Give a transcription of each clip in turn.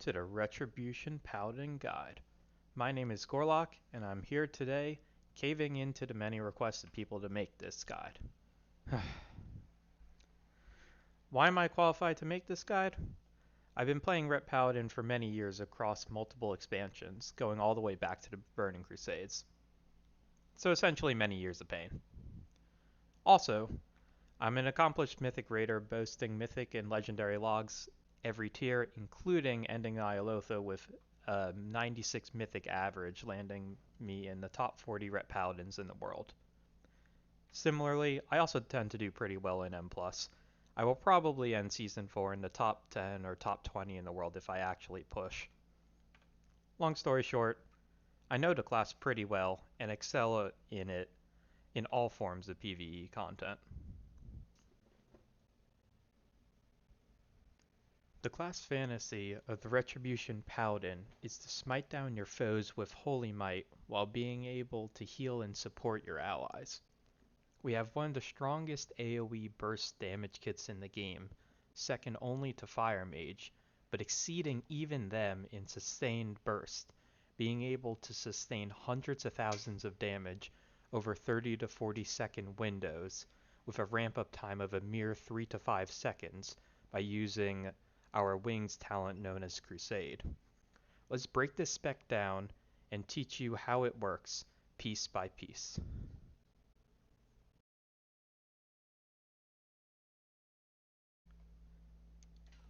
to the Retribution Paladin Guide. My name is Gorelock, and I'm here today caving into the many requested people to make this guide. Why am I qualified to make this guide? I've been playing Ret Paladin for many years across multiple expansions, going all the way back to the Burning Crusades. So essentially many years of pain. Also, I'm an accomplished Mythic Raider boasting Mythic and Legendary logs every tier, including ending Iolotha with a 96 Mythic average, landing me in the top 40 Ret Paladins in the world. Similarly, I also tend to do pretty well in M+. I will probably end Season 4 in the top 10 or top 20 in the world if I actually push. Long story short, I know the class pretty well and excel in it in all forms of PvE content. The class fantasy of the Retribution Paladin is to smite down your foes with Holy Might while being able to heal and support your allies. We have one of the strongest AoE burst damage kits in the game, second only to Fire Mage, but exceeding even them in sustained burst, being able to sustain hundreds of thousands of damage over 30 to 40 second windows with a ramp up time of a mere 3 to 5 seconds by using our Wings talent known as Crusade. Let's break this spec down and teach you how it works, piece by piece.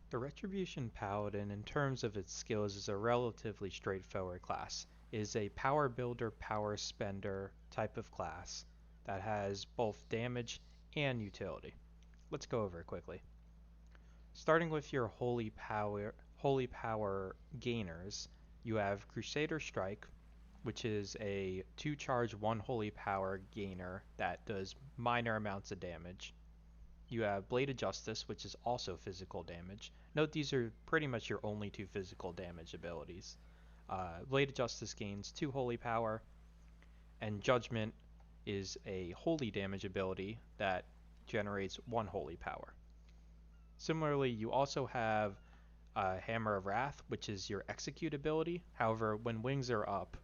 The Retribution Paladin, in terms of its skills, is a relatively straightforward class. It is a power builder, power spender type of class that has both damage and utility. Let's go over it quickly. Starting with your holy power gainers, you have Crusader Strike, which is a 2-charge 1 holy power gainer that does minor amounts of damage. You have Blade of Justice, which is also physical damage. Note these are pretty much your only 2 physical damage abilities. Blade of Justice gains 2 holy power, and Judgment is a holy damage ability that generates 1 holy power. Similarly, you also have Hammer of Wrath, which is your execute ability. However, when wings are up,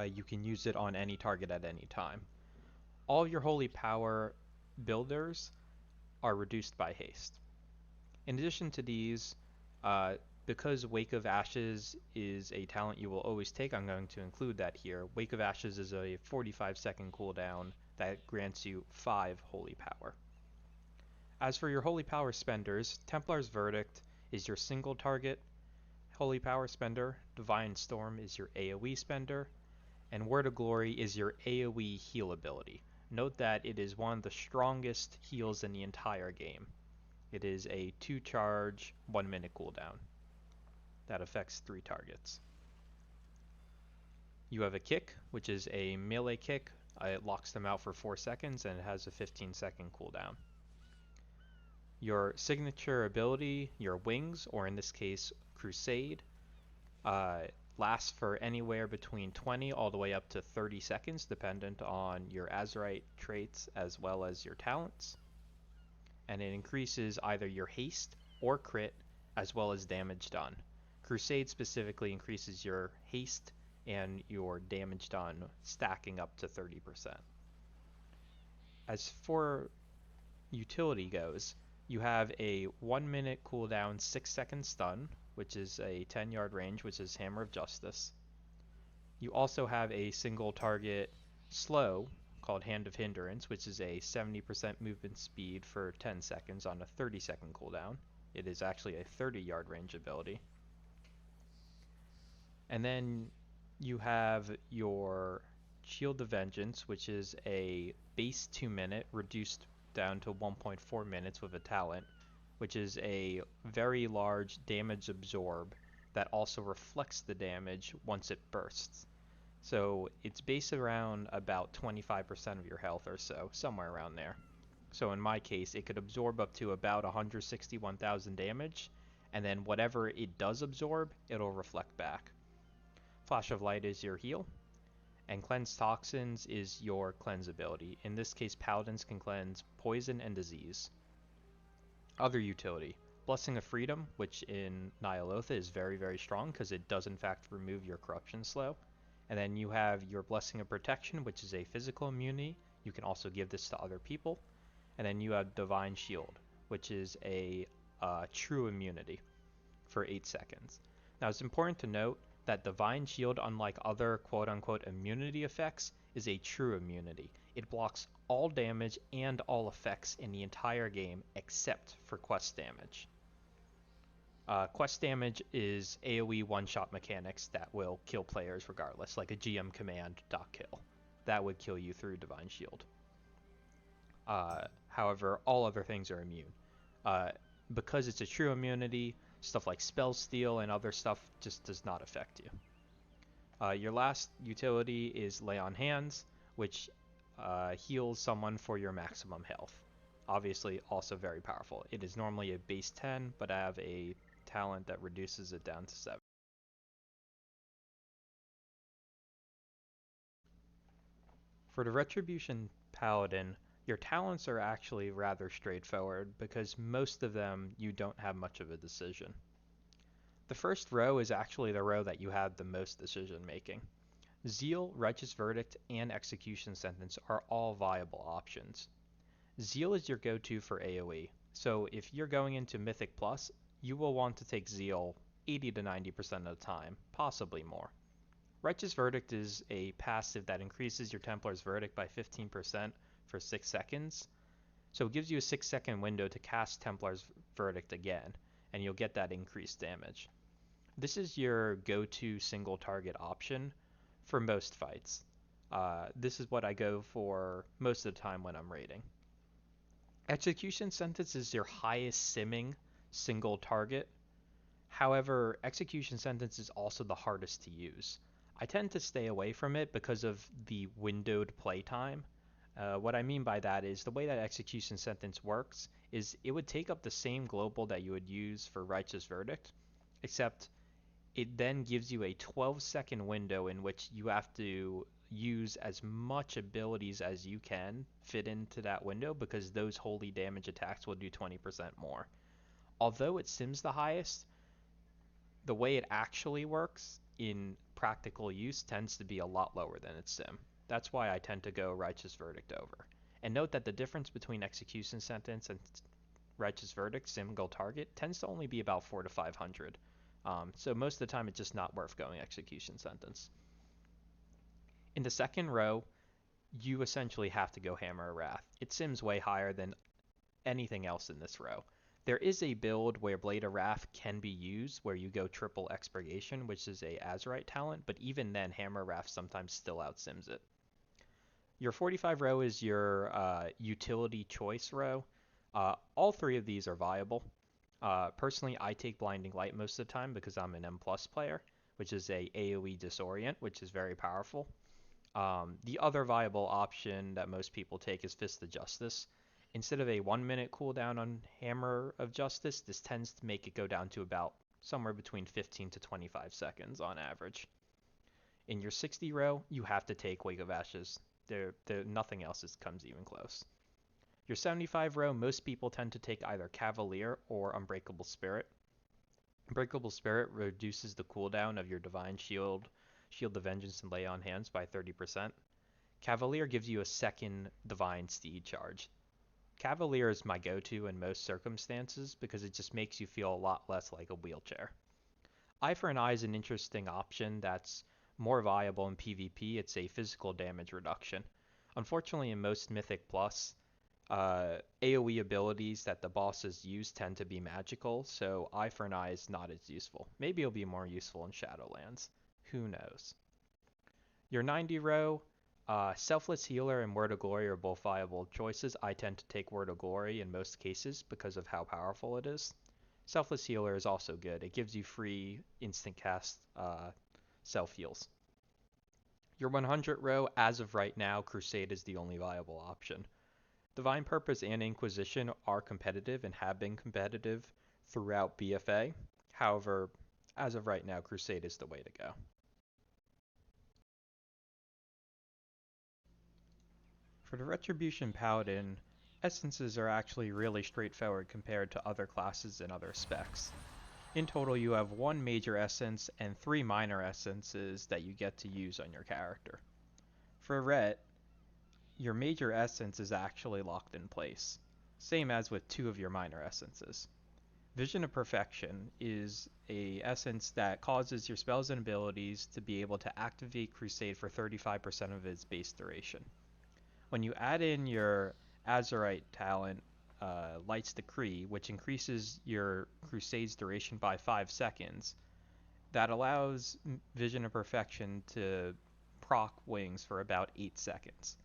you can use it on any target at any time. All of your holy power builders are reduced by haste. In addition to these, because Wake of Ashes is a talent you will always take, I'm going to include that here. Wake of Ashes is a 45-second cooldown that grants you 5 holy power. As for your holy power spenders, Templar's Verdict is your single target holy power spender, Divine Storm is your AoE spender, and Word of Glory is your AoE heal ability. Note that it is one of the strongest heals in the entire game. It is a 2-charge, 1-minute cooldown that affects 3 targets. You have a kick, which is a melee kick. It locks them out for 4 seconds and it has a 15-second cooldown. Your signature ability, your Wings, or in this case Crusade, lasts for anywhere between 20 all the way up to 30 seconds, dependent on your Azerite traits as well as your talents. And it increases either your haste or crit as well as damage done. Crusade specifically increases your haste and your damage done, stacking up to 30%. As for utility goes, you have a 1-minute cooldown 6-second stun, which is a 10-yard range, which is Hammer of Justice. You also have a single target slow called Hand of Hindrance, which is a 70% movement speed for 10 seconds on a 30-second cooldown. It is actually a 30-yard range ability. And then you have your Shield of Vengeance, which is a base 2-minute reduced down to 1.4 minutes with a talent, which is a very large damage absorb that also reflects the damage once it bursts. So it's based around about 25% of your health or so, somewhere around there. So in my case, it could absorb up to about 161,000 damage, and then whatever it does absorb, it'll reflect back. Flash of Light is your heal, and Cleanse Toxins is your cleanse ability. In this case, Paladins can cleanse poison and disease. Other utility, Blessing of Freedom, which in Nyalotha is very, very strong because it does in fact remove your corruption slow. And then you have your Blessing of Protection, which is a physical immunity. You can also give this to other people. And then you have Divine Shield, which is a true immunity for 8 seconds. Now it's important to note that Divine Shield, unlike other quote-unquote immunity effects, is a true immunity. It blocks all damage and all effects in the entire game except for quest damage. Quest damage is AoE one-shot mechanics that will kill players regardless, like a GM command .kill. That would kill you through Divine Shield. However, all other things are immune. Because it's a true immunity, stuff like Spell Steal and other stuff just does not affect you. Your last utility is Lay on Hands, which heals someone for your maximum health. Obviously, also very powerful. It is normally a base 10, but I have a talent that reduces it down to 7. For the Retribution Paladin, your talents are actually rather straightforward because most of them you don't have much of a decision. The first row is actually the row that you have the most decision making. Zeal, Righteous Verdict, and Execution Sentence are all viable options. Zeal is your go-to for AoE, so if you're going into Mythic Plus, you will want to take Zeal 80 to 90% of the time, possibly more. Righteous Verdict is a passive that increases your Templar's Verdict by 15% for 6 seconds, so it gives you a 6-second window to cast Templar's Verdict again, and you'll get that increased damage. This is your go-to single target option for most fights. This is what I go for most of the time when I'm raiding. Execution Sentence is your highest simming single target. However, Execution Sentence is also the hardest to use. I tend to stay away from it because of the windowed playtime. What I mean by that is the way that Execution Sentence works is it would take up the same global that you would use for Righteous Verdict, except it then gives you a 12-second window in which you have to use as much abilities as you can fit into that window because those holy damage attacks will do 20% more. Although it sims the highest, the way it actually works in practical use tends to be a lot lower than its sim. That's why I tend to go Righteous Verdict over. And note that the difference between Execution Sentence and Righteous Verdict, single target, tends to only be about 400 to 500. So most of the time it's just not worth going Execution Sentence. In the second row, you essentially have to go Hammer of Wrath. It sims way higher than anything else in this row. There is a build where Blade of Wrath can be used where you go triple Expurgation, which is a Azerite talent, but even then Hammer of Wrath sometimes still outsims it. Your 45 row is your utility choice row. All three of these are viable. Personally, I take Blinding Light most of the time because I'm an M+ player, which is a AoE Disorient, which is very powerful. The other viable option that most people take is Fist of Justice. Instead of a 1-minute cooldown on Hammer of Justice, this tends to make it go down to about somewhere between 15 to 25 seconds on average. In your 60 row, you have to take Wake of Ashes. Nothing else comes even close. Your 75 row, most people tend to take either Cavalier or Unbreakable Spirit. Unbreakable Spirit reduces the cooldown of your Divine Shield, Shield of Vengeance, and Lay on Hands by 30%. Cavalier gives you a second Divine Steed charge. Cavalier is my go-to in most circumstances because it just makes you feel a lot less like a wheelchair. Eye for an Eye is an interesting option that's more viable in PvP. It's a physical damage reduction. Unfortunately, in most Mythic Plus, AoE abilities that the bosses use tend to be magical, so Eye for an Eye is not as useful. Maybe it'll be more useful in Shadowlands. Who knows? Your 90 row, Selfless Healer and Word of Glory are both viable choices. I tend to take Word of Glory in most cases because of how powerful it is. Selfless Healer is also good. It gives you free instant cast self-heals. Your 100 row, as of right now, Crusade is the only viable option. Divine Purpose and Inquisition are competitive and have been competitive throughout BFA. However, as of right now, Crusade is the way to go. For the Retribution Paladin, Essences are actually really straightforward compared to other classes and other specs. In total, you have one major essence and three minor essences that you get to use on your character. For Ret, your major essence is actually locked in place, same as with two of your minor essences. Vision of Perfection is a essence that causes your spells and abilities to be able to activate Crusade for 35% of its base duration. When you add in your Azerite talent, Light's Decree, which increases your Crusade's duration by 5 seconds, that allows Vision of Perfection to proc wings for about 8 seconds.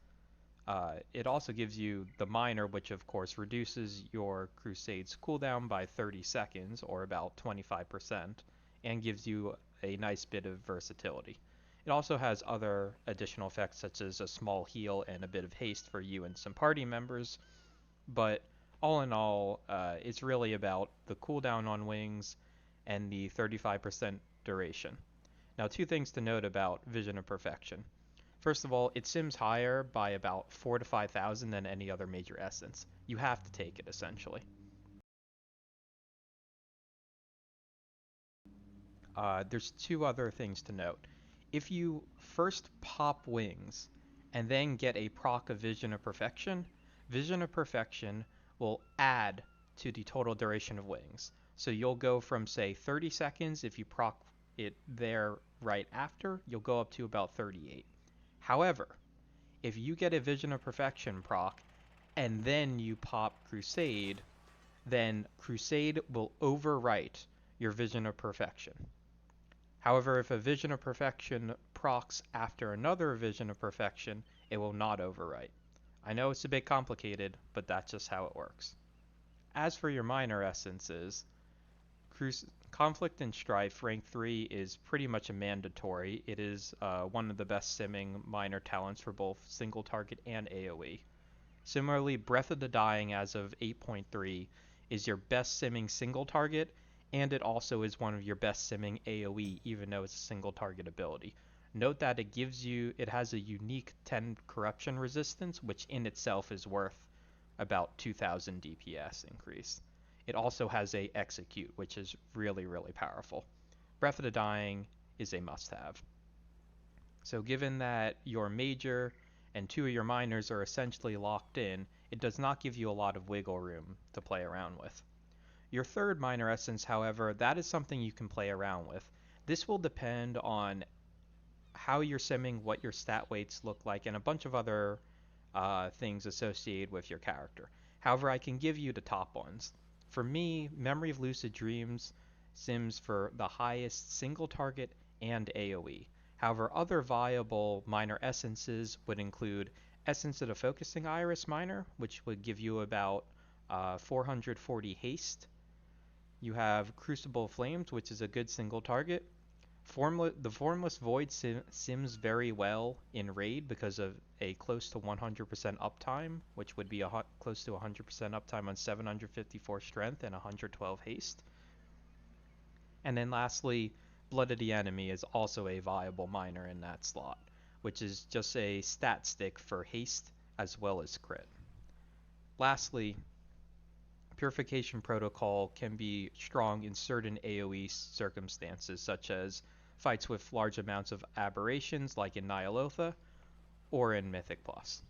It also gives you the minor, which of course reduces your Crusade's cooldown by 30 seconds, or about 25%, and gives you a nice bit of versatility. It also has other additional effects such as a small heal and a bit of haste for you and some party members, but all in all, it's really about the cooldown on wings and the 35% duration. Now, two things to note about Vision of Perfection. First of all, it sims higher by about 4 to 5,000 than any other major essence. You have to take it, essentially. There's two other things to note. If you first pop wings and then get a proc of Vision of Perfection will add to the total duration of wings. So you'll go from, say, 30 seconds. If you proc it there right after, you'll go up to about 38. However, if you get a Vision of Perfection proc and then you pop Crusade, then Crusade will overwrite your Vision of Perfection. However, if a Vision of Perfection procs after another Vision of Perfection, it will not overwrite. I know it's a bit complicated, but that's just how it works. As for your minor essences, Conflict and Strife rank 3 is pretty much a mandatory. It is one of the best simming minor talents for both single target and AoE. Similarly, Breath of the Dying as of 8.3 is your best simming single target, and it also is one of your best simming AoE, even though it's a single target ability. Note that it has a unique 10 corruption resistance, which in itself is worth about 2000 DPS increase. It also has a execute, which is really, really powerful. Breath of the Dying is a must-have. So given that your major and two of your minors are essentially locked in, it does not give you a lot of wiggle room to play around with. Your third minor essence, however, that is something you can play around with. This will depend on how you're simming, what your stat weights look like, and a bunch of other things associated with your character. However, I can give you the top ones. For me, Memory of Lucid Dreams sims for the highest single target and AoE. However, other viable minor essences would include Essence of the Focusing Iris minor, which would give you about 440 haste. You have Crucible Flames, which is a good single target. The Formless Void sims very well in Raid because of a close to 100% uptime, which would be close to 100% uptime on 754 strength and 112 haste. And then lastly, Blood of the Enemy is also a viable minor in that slot, which is just a stat stick for haste as well as crit. Lastly, Purification Protocol can be strong in certain AoE circumstances, such as fights with large amounts of aberrations like in Nyalotha or in Mythic Plus.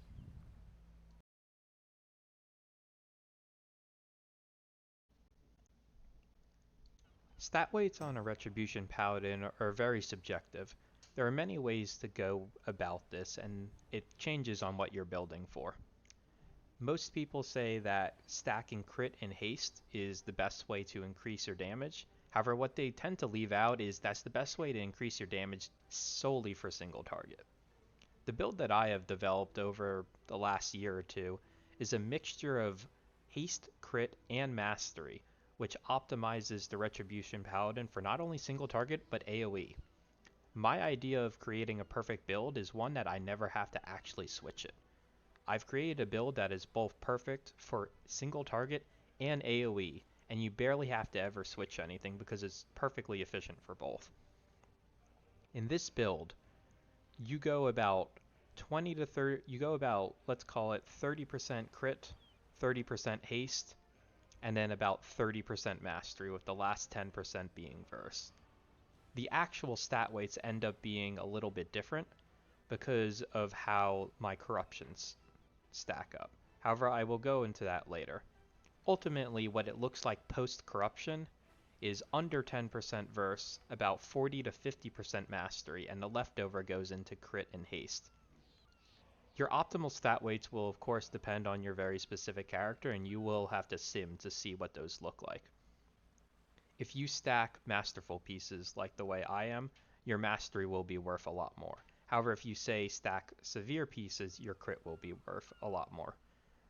Stat weights on a Retribution Paladin are very subjective. There are many ways to go about this, and it changes on what you're building for. Most people say that stacking crit and haste is the best way to increase your damage. However, what they tend to leave out is that's the best way to increase your damage solely for single target. The build that I have developed over the last year or two is a mixture of haste, crit, and mastery, which optimizes the Retribution Paladin for not only single target, but AoE. My idea of creating a perfect build is one that I never have to actually switch it. I've created a build that is both perfect for single target and AoE, and you barely have to ever switch anything because it's perfectly efficient for both. In this build, you go about 20 to 30, you go about, let's call it 30% crit, 30% haste, and then about 30% mastery, with the last 10% being verse. The actual stat weights end up being a little bit different because of how my corruptions stack up. However, I will go into that later. Ultimately, what it looks like post-corruption is under 10% verse, about 40 to 50% mastery, and the leftover goes into crit and haste. Your optimal stat weights will of course depend on your very specific character, and you will have to sim to see what those look like. If you stack masterful pieces like the way I am, your mastery will be worth a lot more. However, if you say stack severe pieces, your crit will be worth a lot more.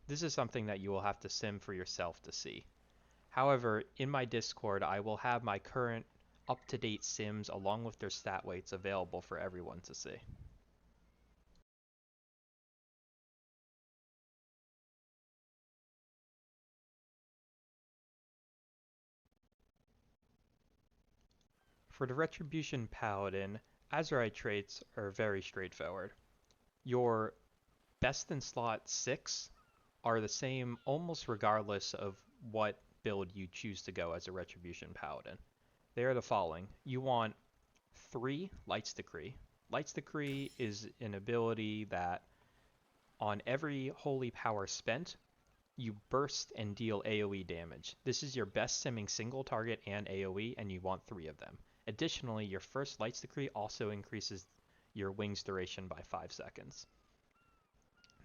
This is something that you will have to sim for yourself to see. However, in my Discord, I will have my current up-to-date sims along with their stat weights available for everyone to see. For the Retribution Paladin, Azerite traits are very straightforward. Your best in slot 6 are the same almost regardless of what build you choose to go as a Retribution Paladin. They are the following. You want 3 Light's Decree. Light's Decree is an ability that on every holy power spent, you burst and deal AoE damage. This is your best simming single target and AoE, and you want 3 of them. Additionally, your first Light's Decree also increases your wings duration by 5 seconds.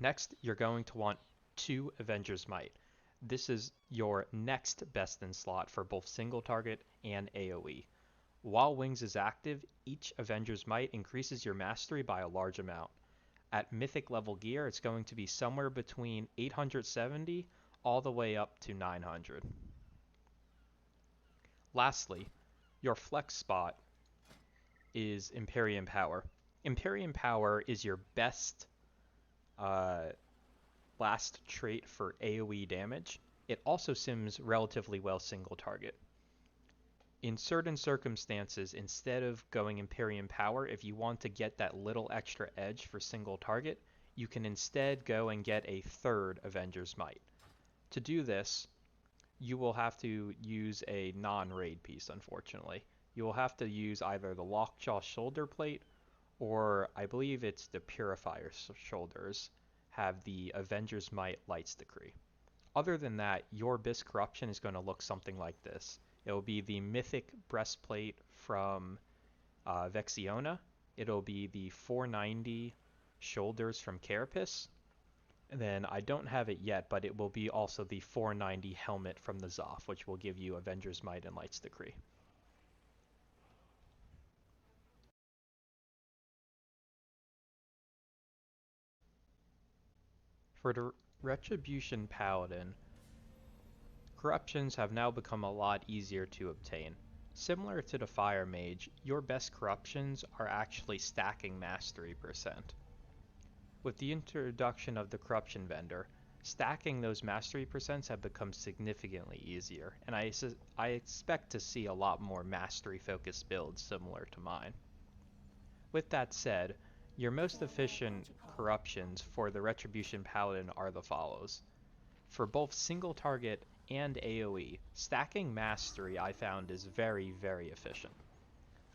Next, you're going to want 2 Avenger's Might. This is your next best in slot for both single target and AoE. While Wings is active, each Avenger's Might increases your mastery by a large amount. At Mythic level gear, it's going to be somewhere between 870 all the way up to 900. Lastly, your flex spot is Imperium Power. Imperium Power is your best last trait for AoE damage. It also sims relatively well single target. In certain circumstances, instead of going Imperium Power, if you want to get that little extra edge for single target, you can instead go and get a 3rd Avenger's Might. To do this, you will have to use a non-raid piece, unfortunately. You will have to use either the Lockjaw Shoulder Plate, or I believe it's the Purifier Shoulders, have the Avenger's Might Light's Decree. Other than that, your Abyss Corruption is going to look something like this. It will be the Mythic Breastplate from Vexiona. It'll be the 490 Shoulders from Carapace. And then I don't have it yet, but it will be also the 490 Helmet from the Zoth, which will give you Avenger's Might and Light's Decree. For the Retribution Paladin, corruptions have now become a lot easier to obtain. Similar to the Fire Mage, your best corruptions are actually stacking mastery percent. With the introduction of the Corruption Vendor, stacking those mastery percents have become significantly easier, and I expect to see a lot more mastery-focused builds similar to mine. With that said, your most efficient corruptions for the Retribution Paladin are the follows. For both single target and AoE, stacking mastery I found is very, very efficient.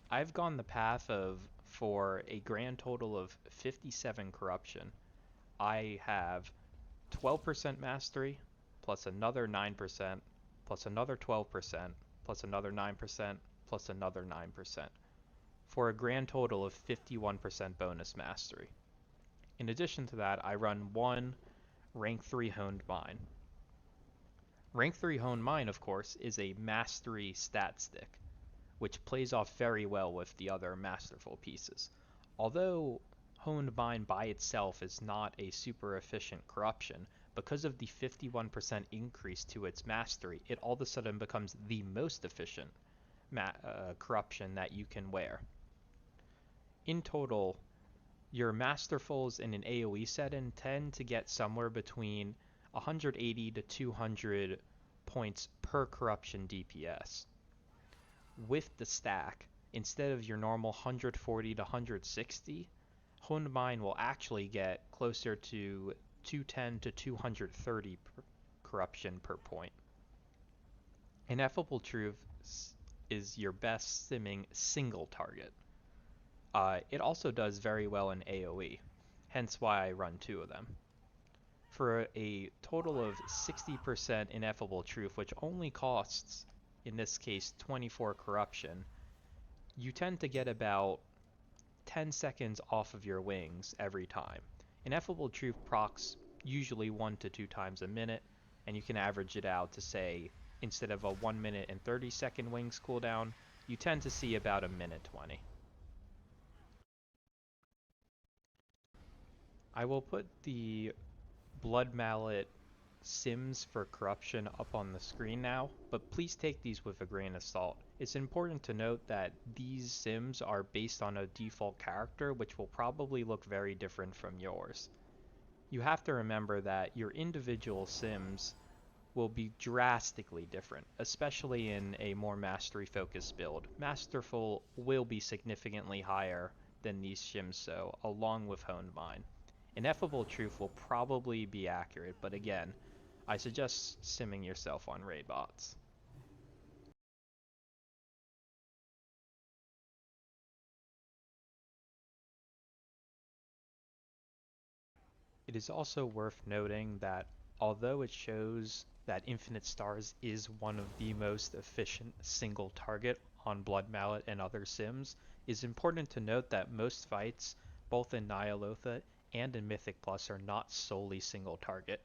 I've gone the path of, for a grand total of 57 corruption, I have 12% mastery, plus another 9%, plus another 12%, plus another 9%, plus another 9%, for a grand total of 51% bonus mastery. In addition to that, I run one rank 3 honed mine. Rank 3 honed mine, of course, is a mastery stat stick, which plays off very well with the other masterful pieces. Although honed mine by itself is not a super efficient corruption, because of the 51% increase to its mastery, it all of a sudden becomes the most efficient corruption that you can wear. In total, your masterfuls in an AoE setting tend to get somewhere between 180 to 200 points per corruption DPS. With the stack, instead of your normal 140 to 160, honed mine will actually get closer to 210 to 230 corruption per point. Ineffable Truth is your best simming single target. It also does very well in AoE, hence why I run 2 of them. For a total of 60% Ineffable Truth, which only costs, in this case, 24 corruption, you tend to get about 10 seconds off of your wings every time. Ineffable Truth procs usually 1 to 2 times a minute, and you can average it out to say, instead of a 1 minute and 30 second wings cooldown, you tend to see about a minute 20. I will put the Blood Mallet sims for corruption up on the screen now, but please take these with a grain of salt. It's important to note that these sims are based on a default character, which will probably look very different from yours. You have to remember that your individual sims will be drastically different, especially in a more mastery-focused build. Masterful will be significantly higher than these sims, so along with Honed Mind. Ineffable Truth will probably be accurate, but again, I suggest simming yourself on raid bots. It is also worth noting that although it shows that Infinite Stars is one of the most efficient single target on Blood Mallet and other sims, it's important to note that most fights, both in Nyalotha and in Mythic Plus, are not solely single target.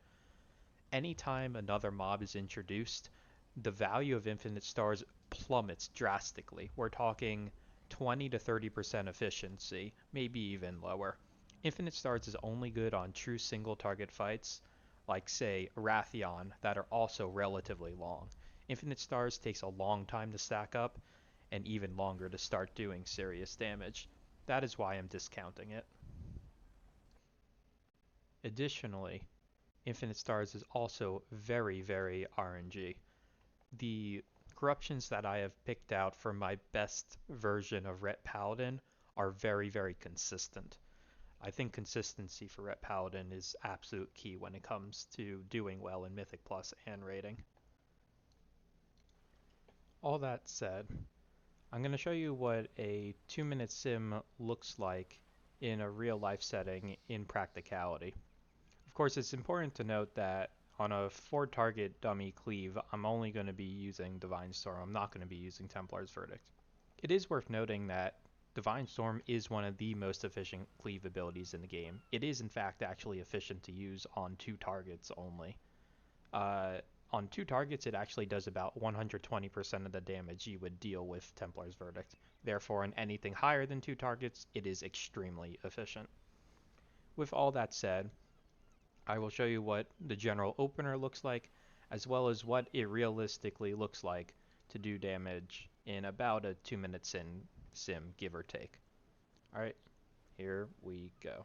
Anytime another mob is introduced, the value of Infinite Stars plummets drastically. We're talking 20 to 30% efficiency, maybe even lower. Infinite Stars is only good on true single target fights, like say Wrathion, that are also relatively long. Infinite Stars takes a long time to stack up, and even longer to start doing serious damage. That is why I'm discounting it. Additionally, Infinite Stars is also very, very RNG. The corruptions that I have picked out for my best version of Ret Paladin are very, very consistent. I think consistency for Ret Paladin is absolute key when it comes to doing well in Mythic Plus and raiding. All that said, I'm going to show you what a 2-minute sim looks like in a real life setting in practicality. Of course, it's important to note that on a 4-target dummy cleave, I'm only going to be using Divine Storm. I'm not going to be using Templar's Verdict. It is worth noting that Divine Storm is one of the most efficient cleave abilities in the game. It is in fact actually efficient to use on 2 targets only. On 2 targets, it actually does about 120% of the damage you would deal with Templar's Verdict. Therefore, on anything higher than 2 targets, it is extremely efficient. With all that said, I will show you what the general opener looks like, as well as what it realistically looks like to do damage in about a 2-minute sim, give or take. Alright, here we go.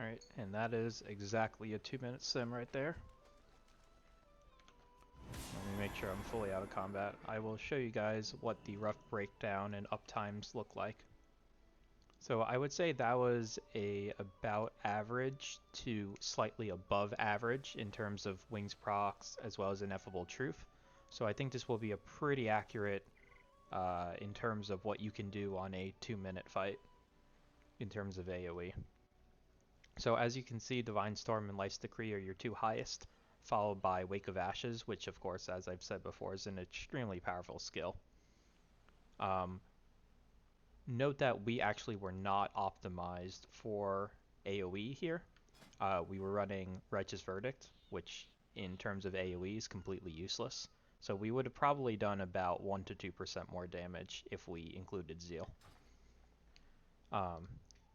Alright, and that is exactly a 2-minute sim right there. Let me make sure I'm fully out of combat. I will show you guys what the rough breakdown and uptimes look like. So I would say that was about average to slightly above average in terms of wings procs as well as ineffable truth. So I think this will be a pretty accurate in terms of what you can do on a 2-minute fight in terms of AoE. So as you can see, Divine Storm and Life's Decree are your two highest, followed by Wake of Ashes, which of course, as I've said before, is an extremely powerful skill. Note that we actually were not optimized for AoE here. We were running Righteous Verdict, which in terms of AoE is completely useless. So we would have probably done about 1 to 2% more damage if we included Zeal.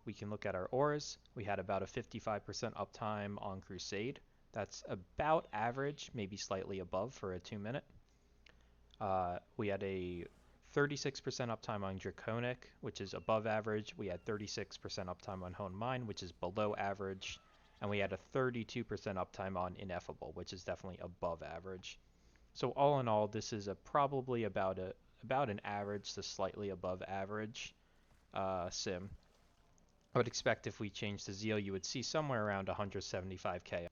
We can look at our auras. We had about a 55% uptime on Crusade. That's about average, maybe slightly above for a 2-minute. We had a 36% uptime on Draconic, which is above average. We had 36% uptime on Hone Mine, which is below average. And we had a 32% uptime on Ineffable, which is definitely above average. So all in all, this is probably about an average to slightly above average sim. I would expect if we changed to Zeal, you would see somewhere around 175k.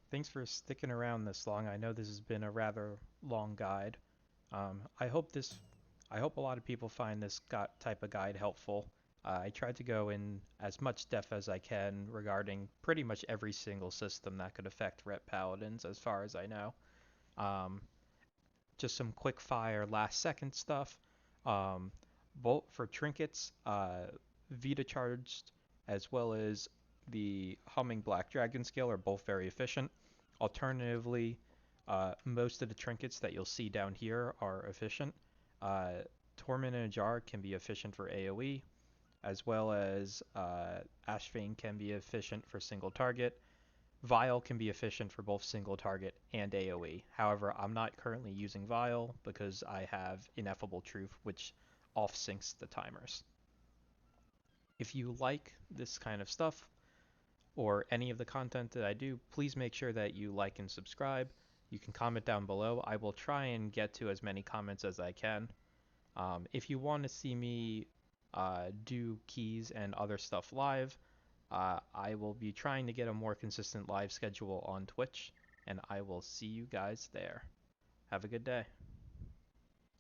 Thanks for sticking around this long. I know this has been a rather long guide. I hope a lot of people find this type of guide helpful. I tried to go in as much depth as I can regarding pretty much every single system that could affect Ret Paladins, as far as I know. Just some quick fire last second stuff. Bolt for trinkets, Vita charged, as well as the Humming Black Dragon skill are both very efficient. Alternatively, most of the trinkets that you'll see down here are efficient. Torment in a Jar can be efficient for AoE, as well as Ashvane can be efficient for single target. Vial can be efficient for both single target and AoE. However, I'm not currently using Vial because I have Ineffable Truth, which off-syncs the timers. If you like this kind of stuff, or any of the content that I do, please make sure that you like and subscribe. You can comment down below. I will try and get to as many comments as I can. If you want to see me do keys and other stuff live, I will be trying to get a more consistent live schedule on Twitch, and I will see you guys there. Have a good day.